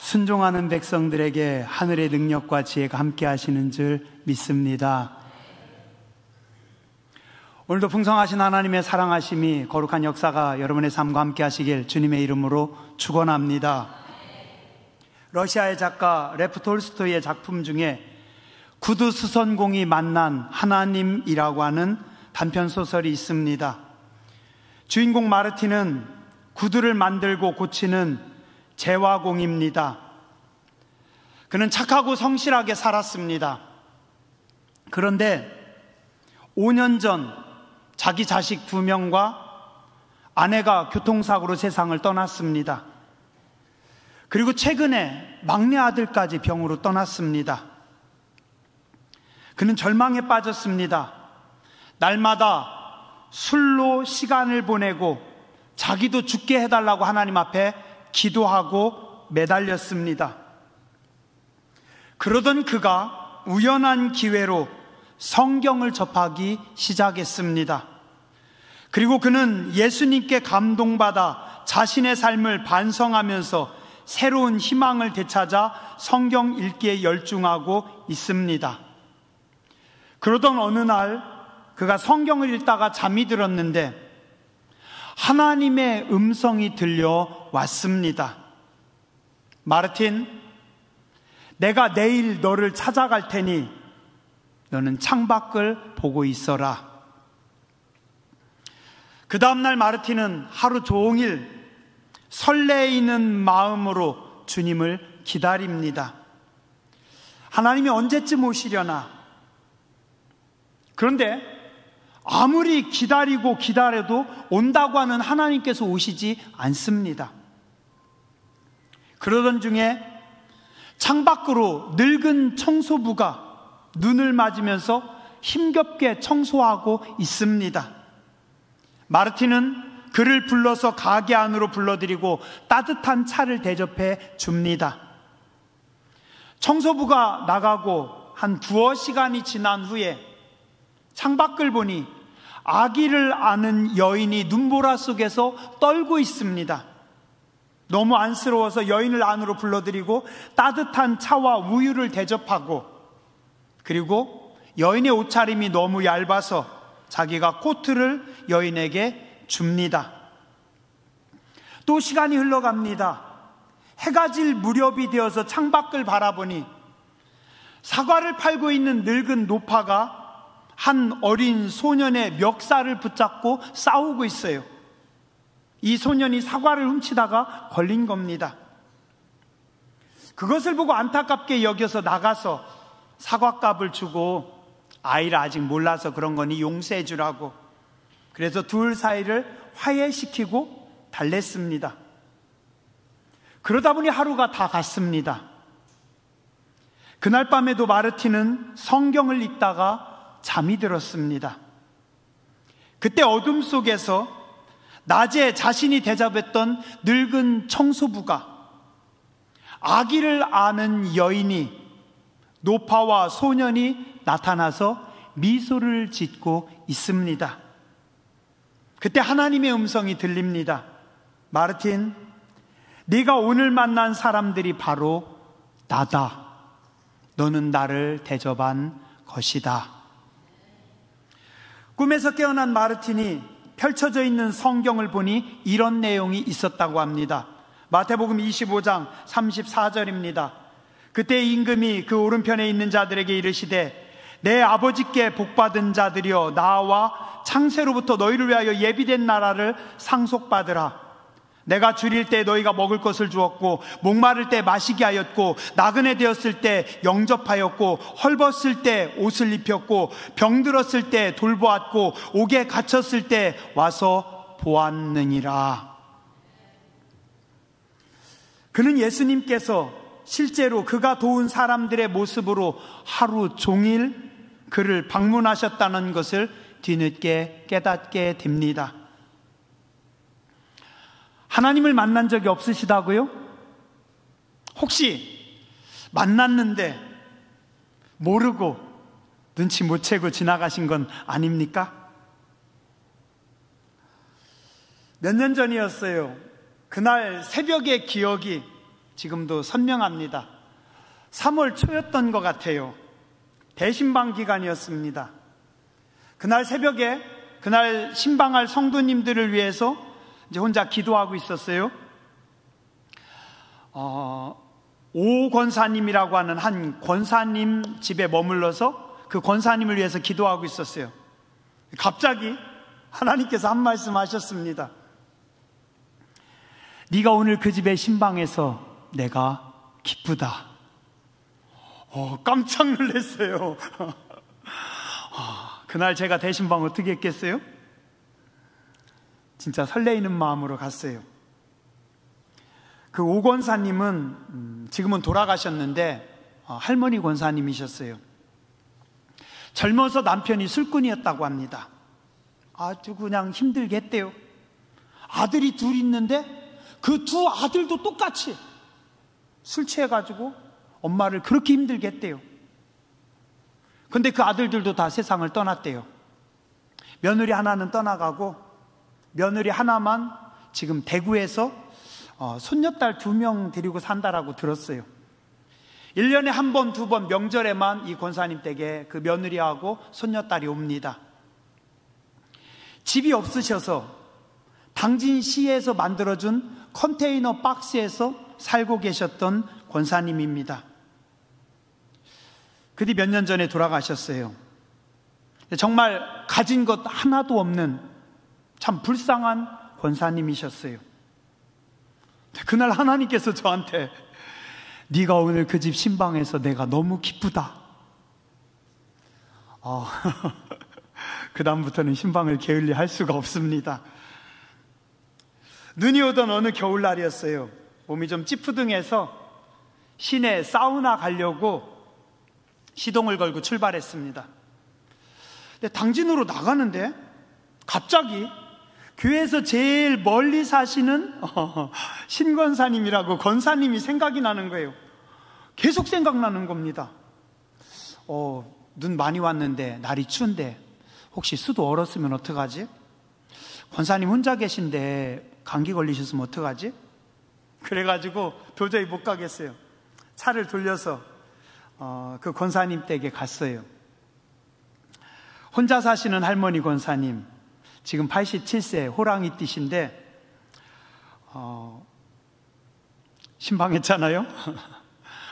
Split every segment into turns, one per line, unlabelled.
순종하는 백성들에게 하늘의 능력과 지혜가 함께 하시는 줄 믿습니다. 오늘도 풍성하신 하나님의 사랑하심이 거룩한 역사가 여러분의 삶과 함께 하시길 주님의 이름으로 축원합니다. 러시아의 작가 레프 톨스토이의 작품 중에 구두 수선공이 만난 하나님이라고 하는 단편소설이 있습니다. 주인공 마르틴은 구두를 만들고 고치는 재화공입니다. 그는 착하고 성실하게 살았습니다. 그런데 5년 전 자기 자식 2명과 아내가 교통사고로 세상을 떠났습니다. 그리고 최근에 막내 아들까지 병으로 떠났습니다. 그는 절망에 빠졌습니다. 날마다 술로 시간을 보내고 자기도 죽게 해달라고 하나님 앞에 기도하고 매달렸습니다. 그러던 그가 우연한 기회로 성경을 접하기 시작했습니다. 그리고 그는 예수님께 감동받아 자신의 삶을 반성하면서 새로운 희망을 되찾아 성경 읽기에 열중하고 있습니다. 그러던 어느 날 그가 성경을 읽다가 잠이 들었는데 하나님의 음성이 들려왔습니다. 마르틴, 내가 내일 너를 찾아갈 테니 너는 창밖을 보고 있어라. 그 다음날 마르틴은 하루 종일 설레이는 마음으로 주님을 기다립니다. 하나님이 언제쯤 오시려나? 그런데 아무리 기다리고 기다려도 온다고 하는 하나님께서 오시지 않습니다. 그러던 중에 창밖으로 늙은 청소부가 눈을 맞으면서 힘겹게 청소하고 있습니다. 마르틴은 그를 불러서 가게 안으로 불러들이고 따뜻한 차를 대접해 줍니다. 청소부가 나가고 한 두어 시간이 지난 후에 창밖을 보니 아기를 안은 여인이 눈보라 속에서 떨고 있습니다. 너무 안쓰러워서 여인을 안으로 불러들이고 따뜻한 차와 우유를 대접하고, 그리고 여인의 옷차림이 너무 얇아서 자기가 코트를 여인에게 줍니다. 또 시간이 흘러갑니다. 해가 질 무렵이 되어서 창밖을 바라보니 사과를 팔고 있는 늙은 노파가 한 어린 소년의 멱살을 붙잡고 싸우고 있어요. 이 소년이 사과를 훔치다가 걸린 겁니다. 그것을 보고 안타깝게 여겨서 나가서 사과값을 주고, 아이를 아직 몰라서 그런 거니 용서해 주라고, 그래서 둘 사이를 화해시키고 달랬습니다. 그러다 보니 하루가 다 갔습니다. 그날 밤에도 마르틴은 성경을 읽다가 잠이 들었습니다. 그때 어둠 속에서 낮에 자신이 대접했던 늙은 청소부가, 아기를 아는 여인이, 노파와 소년이 나타나서 미소를 짓고 있습니다. 그때 하나님의 음성이 들립니다. 마르틴, 네가 오늘 만난 사람들이 바로 나다. 너는 나를 대접한 것이다. 꿈에서 깨어난 마르틴이 펼쳐져 있는 성경을 보니 이런 내용이 있었다고 합니다. 마태복음 25장 34절입니다. 그때 임금이 그 오른편에 있는 자들에게 이르시되, 내 아버지께 복받은 자들이여, 나와 창세로부터 너희를 위하여 예비된 나라를 상속받으라. 내가 줄일 때 너희가 먹을 것을 주었고, 목마를 때 마시게 하였고, 나그네 되었을 때 영접하였고, 헐벗을 때 옷을 입혔고, 병들었을 때 돌보았고, 옥에 갇혔을 때 와서 보았느니라. 그는 예수님께서 실제로 그가 도운 사람들의 모습으로 하루 종일 그를 방문하셨다는 것을 뒤늦게 깨닫게 됩니다. 하나님을 만난 적이 없으시다고요? 혹시 만났는데 모르고 눈치 못 채고 지나가신 건 아닙니까? 몇 년 전이었어요. 그날 새벽의 기억이 지금도 선명합니다. 3월 초였던 것 같아요. 대신방 기간이었습니다. 그날 새벽에 그날 신방할 성도님들을 위해서 이제 혼자 기도하고 있었어요. 오 권사님이라고 하는 한 권사님 집에 머물러서 그 권사님을 위해서 기도하고 있었어요. 갑자기 하나님께서 한 말씀 하셨습니다. 네가 오늘 그 집의 신방에서 내가 기쁘다. 깜짝 놀랐어요. 그날 제가 대신방 어떻게 했겠어요? 진짜 설레이는 마음으로 갔어요. 그 오 권사님은 지금은 돌아가셨는데 할머니 권사님이셨어요. 젊어서 남편이 술꾼이었다고 합니다. 아주 그냥 힘들게 했대요. 아들이 둘 있는데 그 두 아들도 똑같이 술 취해가지고 엄마를 그렇게 힘들게 했대요. 근데 그 아들들도 다 세상을 떠났대요. 며느리 하나는 떠나가고 며느리 하나만 지금 대구에서 손녀딸 2명 데리고 산다라고 들었어요. 1년에 한 번, 2번 명절에만 이 권사님 댁에 그 며느리하고 손녀딸이 옵니다. 집이 없으셔서 당진시에서 만들어준 컨테이너 박스에서 살고 계셨던 권사님입니다. 그 뒤 몇 년 전에 돌아가셨어요. 정말 가진 것 하나도 없는 참 불쌍한 권사님이셨어요. 그날 하나님께서 저한테 네가 오늘 그 집 신방에서 내가 너무 기쁘다. 그 다음부터는 신방을 게을리 할 수가 없습니다. 눈이 오던 어느 겨울날이었어요. 몸이 좀 찌푸둥해서 시내 사우나 가려고 시동을 걸고 출발했습니다. 근데 당진으로 나가는데 갑자기 교회에서 제일 멀리 사시는 신권사님이라고 권사님이 생각이 나는 거예요. 계속 생각나는 겁니다. 눈 많이 왔는데 날이 추운데 혹시 수도 얼었으면 어떡하지? 권사님 혼자 계신데 감기 걸리셨으면 어떡하지? 그래가지고 도저히 못 가겠어요. 차를 돌려서 그 권사님 댁에 갔어요. 혼자 사시는 할머니 권사님, 지금 87세 호랑이 띠신데 신방했잖아요.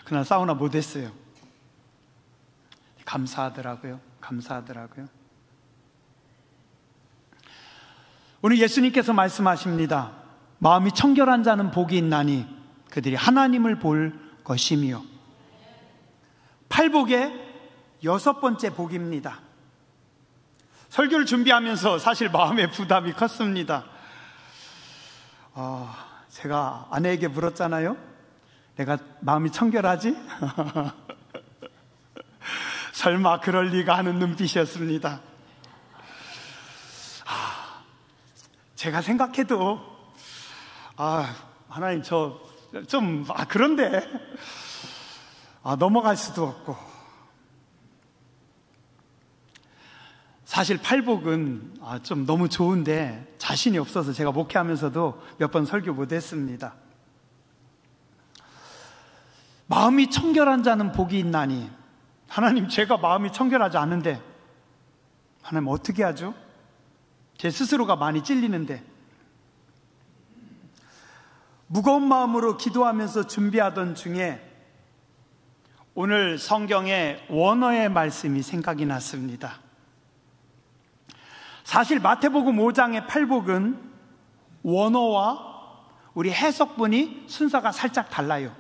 그날 사우나 못했어요. 감사하더라고요. 오늘 예수님께서 말씀하십니다. 마음이 청결한 자는 복이 있나니 그들이 하나님을 볼 것이며. 팔복의 6번째 복입니다. 설교를 준비하면서 사실 마음의 부담이 컸습니다. 제가 아내에게 물었잖아요. 내가 마음이 청결하지? 설마 그럴 리가 하는 눈빛이었습니다. 제가 생각해도 하나님 그런데 넘어갈 수도 없고. 사실 팔복은 좀 너무 좋은데 자신이 없어서 제가 목회하면서도 몇 번 설교 못했습니다. 마음이 청결한 자는 복이 있나니. 하나님, 제가 마음이 청결하지 않은데 하나님 어떻게 하죠? 제 스스로가 많이 찔리는데. 무거운 마음으로 기도하면서 준비하던 중에 오늘 성경의 원어의 말씀이 생각이 났습니다. 사실 마태복음 5장의 팔복은 원어와 우리 해석본이 순서가 살짝 달라요.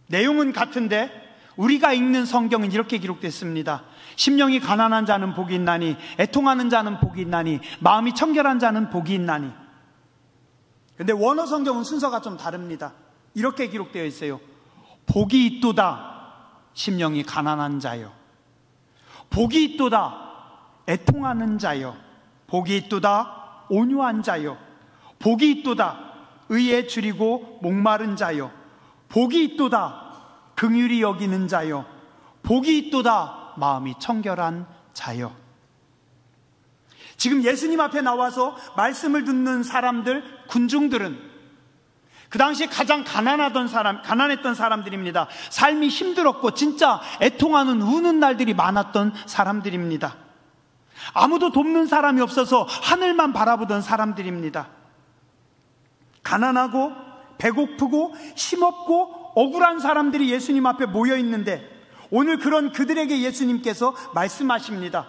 내용은 같은데 우리가 읽는 성경은 이렇게 기록됐습니다. 심령이 가난한 자는 복이 있나니, 애통하는 자는 복이 있나니, 마음이 청결한 자는 복이 있나니. 근데 원어 성경은 순서가 좀 다릅니다. 이렇게 기록되어 있어요. 복이 있도다 심령이 가난한 자요, 복이 있도다 애통하는 자요, 복이 있도다 온유한 자요, 복이 있도다 의에 줄이고 목마른 자요, 복이 있도다 긍휼히 여기는 자요, 복이 있도다 마음이 청결한 자요. 지금 예수님 앞에 나와서 말씀을 듣는 사람들, 군중들은 그 당시에 가장 가난했던 사람들입니다. 삶이 힘들었고 진짜 애통하는 우는 날들이 많았던 사람들입니다. 아무도 돕는 사람이 없어서 하늘만 바라보던 사람들입니다. 가난하고 배고프고 힘없고 억울한 사람들이 예수님 앞에 모여 있는데 오늘 그런 그들에게 예수님께서 말씀하십니다.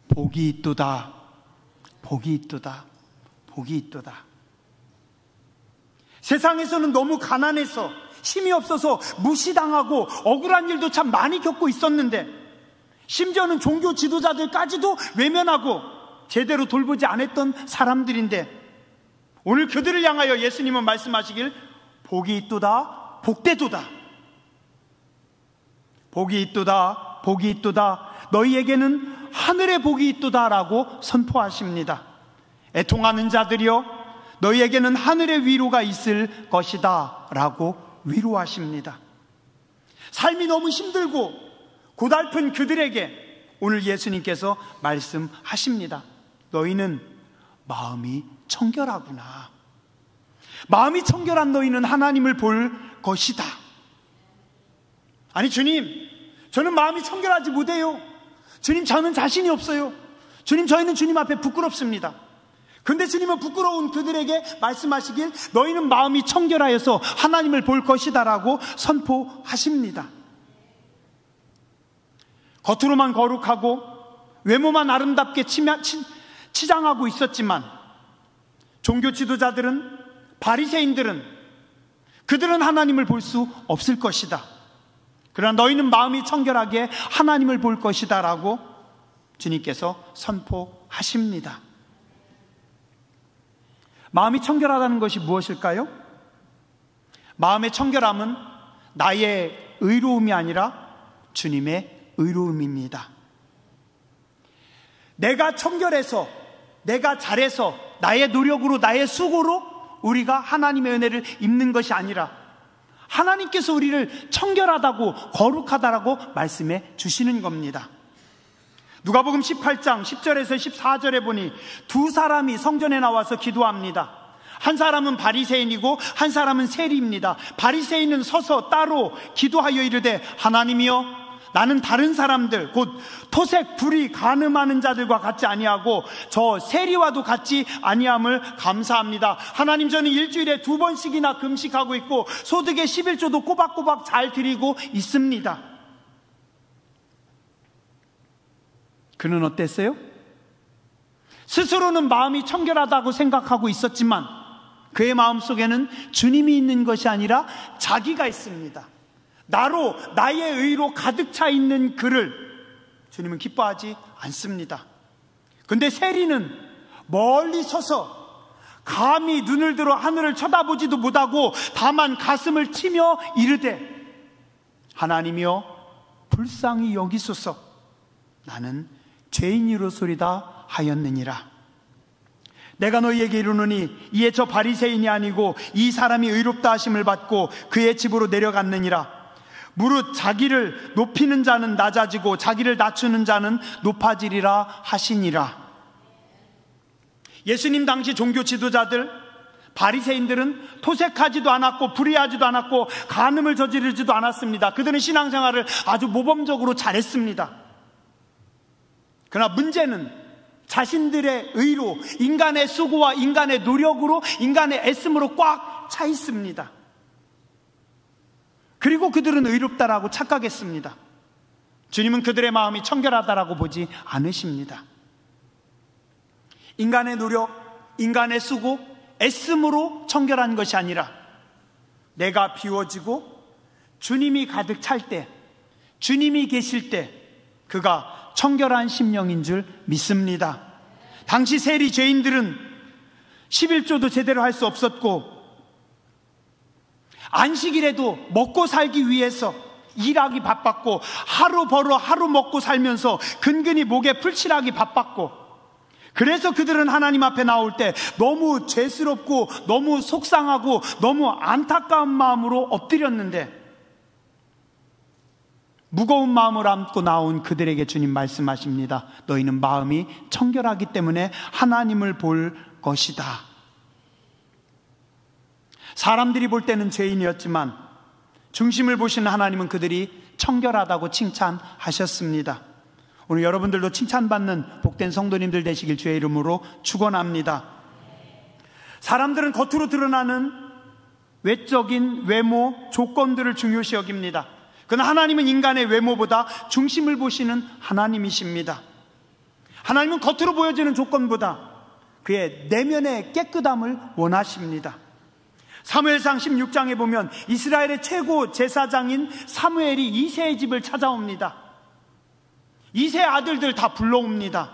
복이 있도다, 복이 있도다, 복이 있도다. 세상에서는 너무 가난해서 힘이 없어서 무시당하고 억울한 일도 참 많이 겪고 있었는데 심지어는 종교 지도자들까지도 외면하고 제대로 돌보지 않았던 사람들인데 오늘 그들을 향하여 예수님은 말씀하시길 복이 있도다, 복되도다. 복이 있도다, 복이 있도다. 너희에게는 하늘의 복이 있도다라고 선포하십니다. 애통하는 자들이여 너희에게는 하늘의 위로가 있을 것이다 라고 위로하십니다. 삶이 너무 힘들고 고달픈 그들에게 오늘 예수님께서 말씀하십니다. 너희는 마음이 청결하구나. 마음이 청결한 너희는 하나님을 볼 것이다. 아니 주님, 저는 마음이 청결하지 못해요. 주님, 저는 자신이 없어요. 주님, 저희는 주님 앞에 부끄럽습니다. 근데 주님은 부끄러운 그들에게 말씀하시길 너희는 마음이 청결하여서 하나님을 볼 것이다 라고 선포하십니다. 겉으로만 거룩하고 외모만 아름답게 치장하고 있었지만 종교 지도자들은, 바리새인들은 그들은 하나님을 볼 수 없을 것이다. 그러나 너희는 마음이 청결하게 하나님을 볼 것이다 라고 주님께서 선포하십니다. 마음이 청결하다는 것이 무엇일까요? 마음의 청결함은 나의 의로움이 아니라 주님의 의로움입니다. 내가 청결해서, 내가 잘해서, 나의 노력으로, 나의 수고로 우리가 하나님의 은혜를 입는 것이 아니라 하나님께서 우리를 청결하다고, 거룩하다라고 말씀해 주시는 겁니다. 누가복음 18장 10절에서 14절에 보니 두 사람이 성전에 나와서 기도합니다. 한 사람은 바리새인이고 한 사람은 세리입니다. 바리새인은 서서 따로 기도하여 이르되 하나님이여, 나는 다른 사람들 곧 토색 불의 간음하는 자들과 같지 아니하고 저 세리와도 같지 아니함을 감사합니다. 하나님, 저는 일주일에 2번씩이나 금식하고 있고 소득의 11조도 꼬박꼬박 잘 드리고 있습니다. 그는 어땠어요? 스스로는 마음이 청결하다고 생각하고 있었지만 그의 마음속에는 주님이 있는 것이 아니라 자기가 있습니다. 나로, 나의 의로 가득 차 있는 그를 주님은 기뻐하지 않습니다. 근데 세리는 멀리 서서 감히 눈을 들어 하늘을 쳐다보지도 못하고 다만 가슴을 치며 이르되 하나님이여, 불쌍히 여기소서. 나는 죄인이로소리다 하였느니라. 내가 너희에게 이르노니 이에 저 바리새인이 아니고 이 사람이 의롭다 하심을 받고 그의 집으로 내려갔느니라. 무릇 자기를 높이는 자는 낮아지고 자기를 낮추는 자는 높아지리라 하시니라. 예수님 당시 종교 지도자들, 바리새인들은 토색하지도 않았고 불의하지도 않았고 간음을 저지르지도 않았습니다. 그들은 신앙생활을 아주 모범적으로 잘했습니다. 그러나 문제는 자신들의 의로, 인간의 수고와 인간의 노력으로, 인간의 애씀으로 꽉 차 있습니다. 그리고 그들은 의롭다라고 착각했습니다. 주님은 그들의 마음이 청결하다라고 보지 않으십니다. 인간의 노력, 인간의 수고, 애씀으로 청결한 것이 아니라 내가 비워지고 주님이 가득 찰 때, 주님이 계실 때 그가 청결한 심령인 줄 믿습니다. 당시 세리 죄인들은 11조도 제대로 할 수 없었고 안식일에도 먹고 살기 위해서 일하기 바빴고 하루 벌어 하루 먹고 살면서 근근히 목에 풀칠하기 바빴고, 그래서 그들은 하나님 앞에 나올 때 너무 죄스럽고 너무 속상하고 너무 안타까운 마음으로 엎드렸는데 무거운 마음을 안고 나온 그들에게 주님 말씀하십니다. 너희는 마음이 청결하기 때문에 하나님을 볼 것이다. 사람들이 볼 때는 죄인이었지만 중심을 보시는 하나님은 그들이 청결하다고 칭찬하셨습니다. 오늘 여러분들도 칭찬받는 복된 성도님들 되시길 주의 이름으로 축원합니다. 사람들은 겉으로 드러나는 외적인 외모, 조건들을 중요시 여깁니다. 그러나 하나님은 인간의 외모보다 중심을 보시는 하나님이십니다. 하나님은 겉으로 보여지는 조건보다 그의 내면의 깨끗함을 원하십니다. 사무엘상 16장에 보면 이스라엘의 최고 제사장인 사무엘이 이새의 집을 찾아옵니다. 이새 아들들 다 불러옵니다.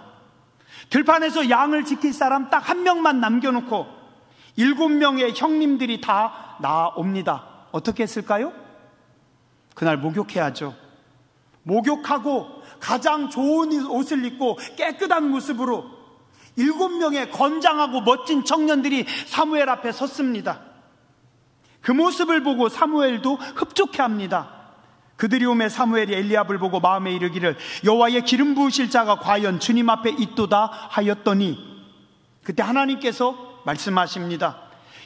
들판에서 양을 지킬 사람 딱 한 명만 남겨놓고 7명의 형님들이 다 나옵니다. 어떻게 했을까요? 그날 목욕해야죠. 목욕하고 가장 좋은 옷을 입고 깨끗한 모습으로 7명의 건장하고 멋진 청년들이 사무엘 앞에 섰습니다. 그 모습을 보고 사무엘도 흡족해합니다. 그들이 오매 사무엘이 엘리압을 보고 마음에 이르기를 여호와의 기름 부으실 자가 과연 주님 앞에 있도다 하였더니, 그때 하나님께서 말씀하십니다.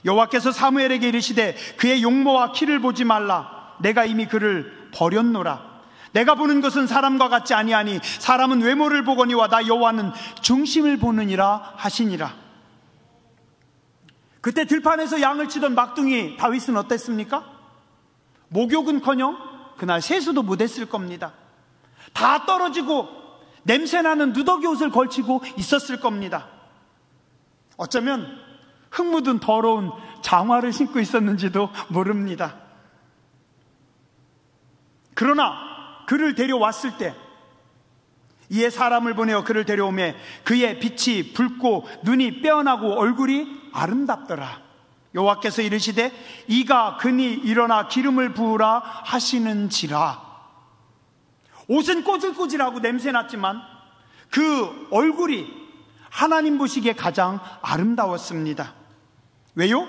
여호와께서 사무엘에게 이르시되 그의 용모와 키를 보지 말라. 내가 이미 그를 버렸노라. 내가 보는 것은 사람과 같지 아니하니 사람은 외모를 보거니와 나 여호와는 중심을 보느니라 하시니라. 그때 들판에서 양을 치던 막둥이 다윗은 어땠습니까? 목욕은커녕 그날 세수도 못했을 겁니다. 다 떨어지고 냄새나는 누더기 옷을 걸치고 있었을 겁니다. 어쩌면 흙 묻은 더러운 장화를 신고 있었는지도 모릅니다. 그러나 그를 데려왔을 때 이에 사람을 보내어 그를 데려오매 그의 빛이 붉고 눈이 빼어나고 얼굴이 아름답더라. 여호와께서 이르시되 이가 그니 일어나 기름을 부으라 하시는지라. 옷은 꼬질꼬질하고 냄새났지만 그 얼굴이 하나님 보시기에 가장 아름다웠습니다. 왜요?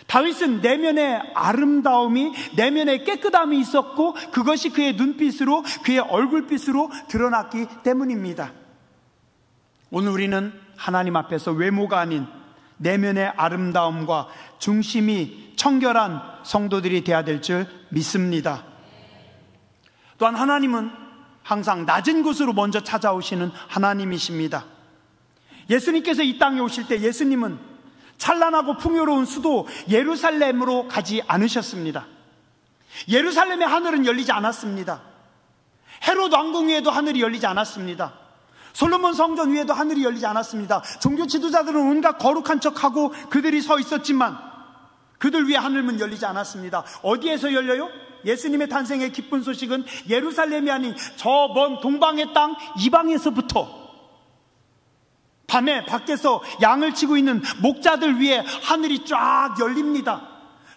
다윗은 내면의 아름다움이, 내면의 깨끗함이 있었고 그것이 그의 눈빛으로, 그의 얼굴빛으로 드러났기 때문입니다. 오늘 우리는 하나님 앞에서 외모가 아닌 내면의 아름다움과 중심이 청결한 성도들이 되어야 될 줄 믿습니다. 또한 하나님은 항상 낮은 곳으로 먼저 찾아오시는 하나님이십니다. 예수님께서 이 땅에 오실 때 예수님은 찬란하고 풍요로운 수도 예루살렘으로 가지 않으셨습니다. 예루살렘의 하늘은 열리지 않았습니다. 헤롯 왕궁 위에도 하늘이 열리지 않았습니다. 솔로몬 성전 위에도 하늘이 열리지 않았습니다. 종교 지도자들은 온갖 거룩한 척하고 그들이 서 있었지만 그들 위에 하늘문 열리지 않았습니다. 어디에서 열려요? 예수님의 탄생의 기쁜 소식은 예루살렘이 아닌 저 먼 동방의 땅 이방에서부터 밤에 밖에서 양을 치고 있는 목자들 위에 하늘이 쫙 열립니다.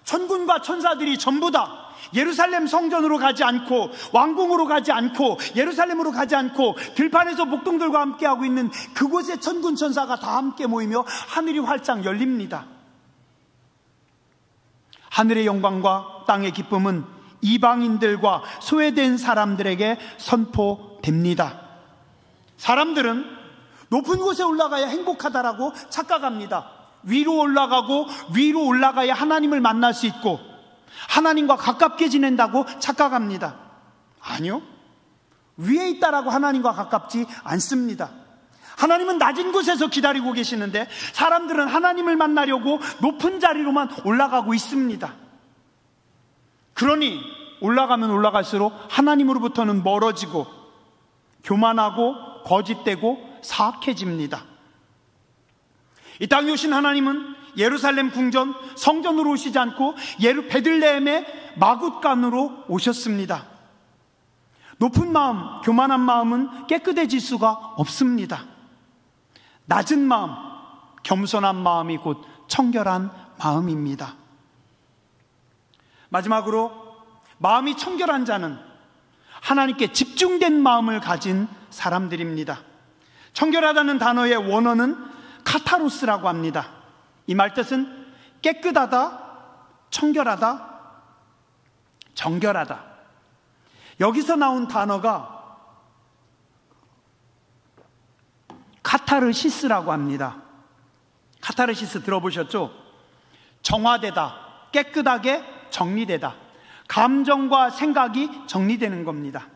천군과 천사들이 전부 다 예루살렘 성전으로 가지 않고 왕궁으로 가지 않고 예루살렘으로 가지 않고 들판에서 목동들과 함께하고 있는 그곳에 천군 천사가 다 함께 모이며 하늘이 활짝 열립니다. 하늘의 영광과 땅의 기쁨은 이방인들과 소외된 사람들에게 선포됩니다. 사람들은 높은 곳에 올라가야 행복하다라고 착각합니다. 위로 올라가고 위로 올라가야 하나님을 만날 수 있고 하나님과 가깝게 지낸다고 착각합니다. 아니요, 위에 있다라고 하나님과 가깝지 않습니다. 하나님은 낮은 곳에서 기다리고 계시는데 사람들은 하나님을 만나려고 높은 자리로만 올라가고 있습니다. 그러니 올라가면 올라갈수록 하나님으로부터는 멀어지고 교만하고 거짓되고 사악해집니다. 이 땅에 오신 하나님은 예루살렘 궁전 성전으로 오시지 않고 베들레헴의 마굿간으로 오셨습니다. 높은 마음, 교만한 마음은 깨끗해질 수가 없습니다. 낮은 마음, 겸손한 마음이 곧 청결한 마음입니다. 마지막으로 마음이 청결한 자는 하나님께 집중된 마음을 가진 사람들입니다. 청결하다는 단어의 원어는 카타로스라고 합니다. 이 말뜻은 깨끗하다, 청결하다, 정결하다. 여기서 나온 단어가 카타르시스라고 합니다. 카타르시스 들어보셨죠? 정화되다, 깨끗하게 정리되다. 감정과 생각이 정리되는 겁니다.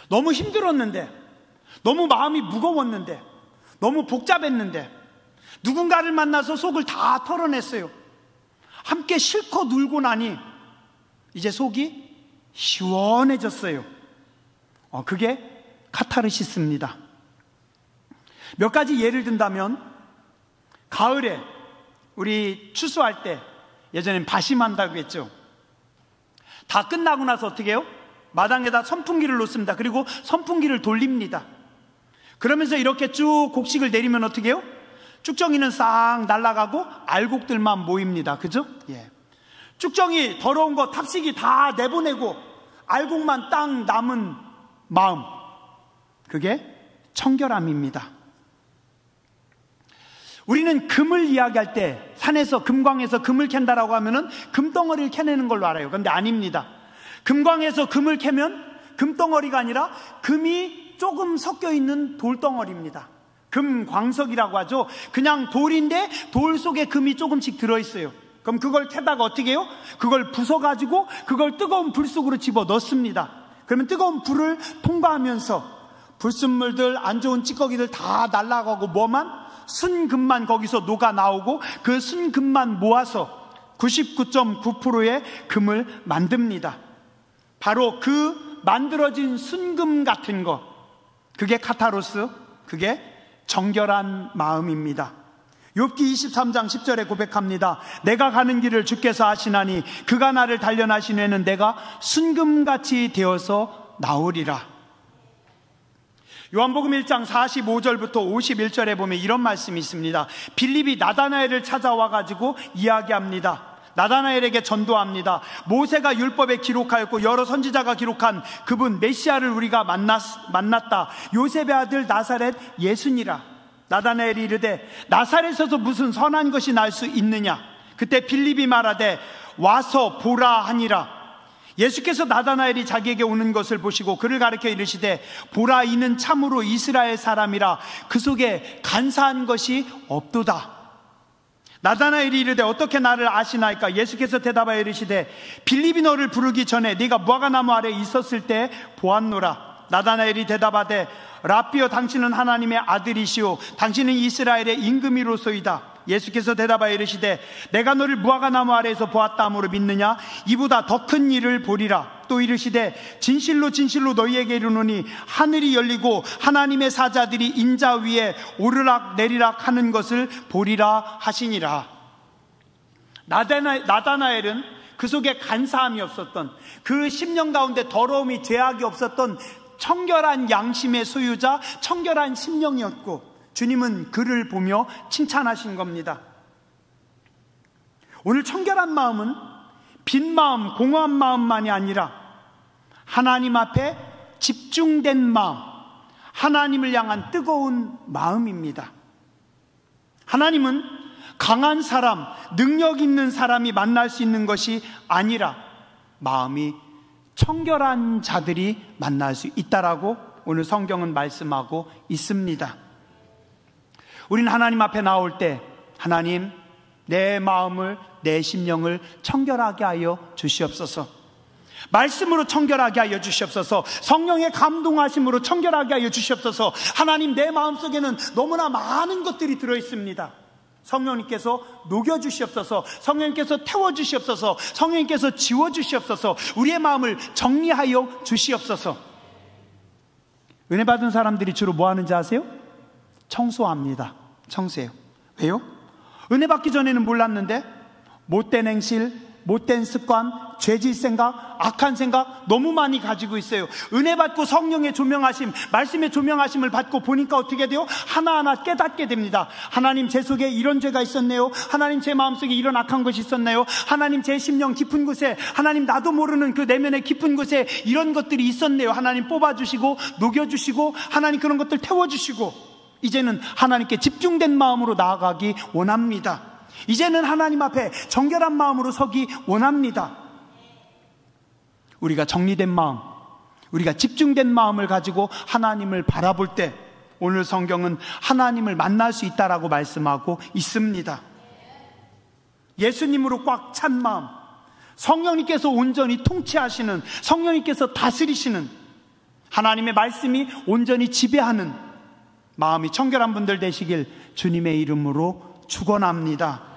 너무 힘들었는데, 너무 마음이 무거웠는데, 너무 복잡했는데 누군가를 만나서 속을 다 털어냈어요. 함께 실컷 울고 나니 이제 속이 시원해졌어요. 그게 카타르시스입니다. 몇 가지 예를 든다면, 가을에 우리 추수할 때 예전엔 바심한다고 했죠. 다 끝나고 나서 어떻게 해요? 마당에다 선풍기를 놓습니다. 그리고 선풍기를 돌립니다. 그러면서 이렇게 쭉 곡식을 내리면 어떻게 해요? 쭉정이는 싹 날아가고 알곡들만 모입니다. 그죠? 예. 쭉정이 더러운 거 탑식이 다 내보내고 알곡만 딱 남은 마음, 그게 청결함입니다. 우리는 금을 이야기할 때 산에서 금광에서 금을 캔다라고 하면은 금덩어리를 캐내는 걸로 알아요. 그런데 아닙니다. 금광에서 금을 캐면 금덩어리가 아니라 금이 조금 섞여 있는 돌덩어리입니다. 금광석이라고 하죠. 그냥 돌인데 돌 속에 금이 조금씩 들어있어요. 그럼 그걸 캐다가 어떻게 해요? 그걸 부숴가지고 그걸 뜨거운 불 속으로 집어 넣습니다. 그러면 뜨거운 불을 통과하면서 불순물들, 안 좋은 찌꺼기들 다 날아가고 뭐만? 순금만 거기서 녹아 나오고 그 순금만 모아서 99.9%의 금을 만듭니다. 바로 그 만들어진 순금 같은 것, 그게 카타로스, 그게 정결한 마음입니다. 욥기 23장 10절에 고백합니다. 내가 가는 길을 주께서 아시나니 그가 나를 단련하신 후에는 내가 순금같이 되어서 나오리라. 요한복음 1장 45절부터 51절에 보면 이런 말씀이 있습니다. 빌립이 나다나엘을 찾아와가지고 이야기합니다. 나다나엘에게 전도합니다. 모세가 율법에 기록하였고 여러 선지자가 기록한 그분 메시아를 우리가 만났다. 요셉의 아들 나사렛 예수니라. 나다나엘이 이르되 나사렛에서 무슨 선한 것이 날 수 있느냐. 그때 빌립이 말하되 와서 보라 하니라. 예수께서 나다나엘이 자기에게 오는 것을 보시고 그를 가르쳐 이르시되 보라, 이는 참으로 이스라엘 사람이라. 그 속에 간사한 것이 없도다. 나다나엘이 이르되 어떻게 나를 아시나이까? 예수께서 대답하여 이르시되 빌립이 너를 부르기 전에 네가 무화과나무 아래 있었을 때 보았노라. 나다나엘이 대답하되 라삐여, 당신은 하나님의 아들이시오 당신은 이스라엘의 임금이로소이다. 예수께서 대답하여 이르시되 내가 너를 무화과나무 아래에서 보았다 함으로 믿느냐? 이보다 더 큰 일을 보리라. 또 이르시되 진실로 진실로 너희에게 이르노니 하늘이 열리고 하나님의 사자들이 인자 위에 오르락 내리락 하는 것을 보리라 하시니라. 나다나엘은 그 속에 간사함이 없었던, 그 10년 가운데 더러움이 죄악이 없었던 청결한 양심의 소유자, 청결한 심령이었고 주님은 그를 보며 칭찬하신 겁니다. 오늘 청결한 마음은 빈 마음, 공허한 마음만이 아니라 하나님 앞에 집중된 마음, 하나님을 향한 뜨거운 마음입니다. 하나님은 강한 사람, 능력 있는 사람이 만날 수 있는 것이 아니라 마음이 청결한 자들이 만날 수 있다라고 오늘 성경은 말씀하고 있습니다. 우리는 하나님 앞에 나올 때 하나님, 내 마음을, 내 심령을 청결하게 하여 주시옵소서. 말씀으로 청결하게 하여 주시옵소서. 성령의 감동하심으로 청결하게 하여 주시옵소서. 하나님, 내 마음속에는 너무나 많은 것들이 들어있습니다. 성령님께서 녹여주시옵소서. 성령님께서 태워주시옵소서. 성령님께서 지워주시옵소서. 우리의 마음을 정리하여 주시옵소서. 은혜 받은 사람들이 주로 뭐 하는지 아세요? 청소합니다. 청소해요. 왜요? 은혜 받기 전에는 몰랐는데 못된 행실, 못된 습관, 죄질 생각, 악한 생각 너무 많이 가지고 있어요. 은혜 받고 성령의 조명하심, 말씀의 조명하심을 받고 보니까 어떻게 돼요? 하나하나 깨닫게 됩니다. 하나님, 제 속에 이런 죄가 있었네요. 하나님, 제 마음속에 이런 악한 것이 있었네요. 하나님, 제 심령 깊은 곳에, 하나님, 나도 모르는 그 내면의 깊은 곳에 이런 것들이 있었네요. 하나님 뽑아주시고 녹여주시고 하나님 그런 것들 태워주시고 이제는 하나님께 집중된 마음으로 나아가기 원합니다. 이제는 하나님 앞에 정결한 마음으로 서기 원합니다. 우리가 정리된 마음, 우리가 집중된 마음을 가지고 하나님을 바라볼 때 오늘 성경은 하나님을 만날 수 있다라고 말씀하고 있습니다. 예수님으로 꽉 찬 마음, 성령님께서 온전히 통치하시는, 성령님께서 다스리시는, 하나님의 말씀이 온전히 지배하는 마음이 청결한 분들 되시길 주님의 이름으로 축원합니다.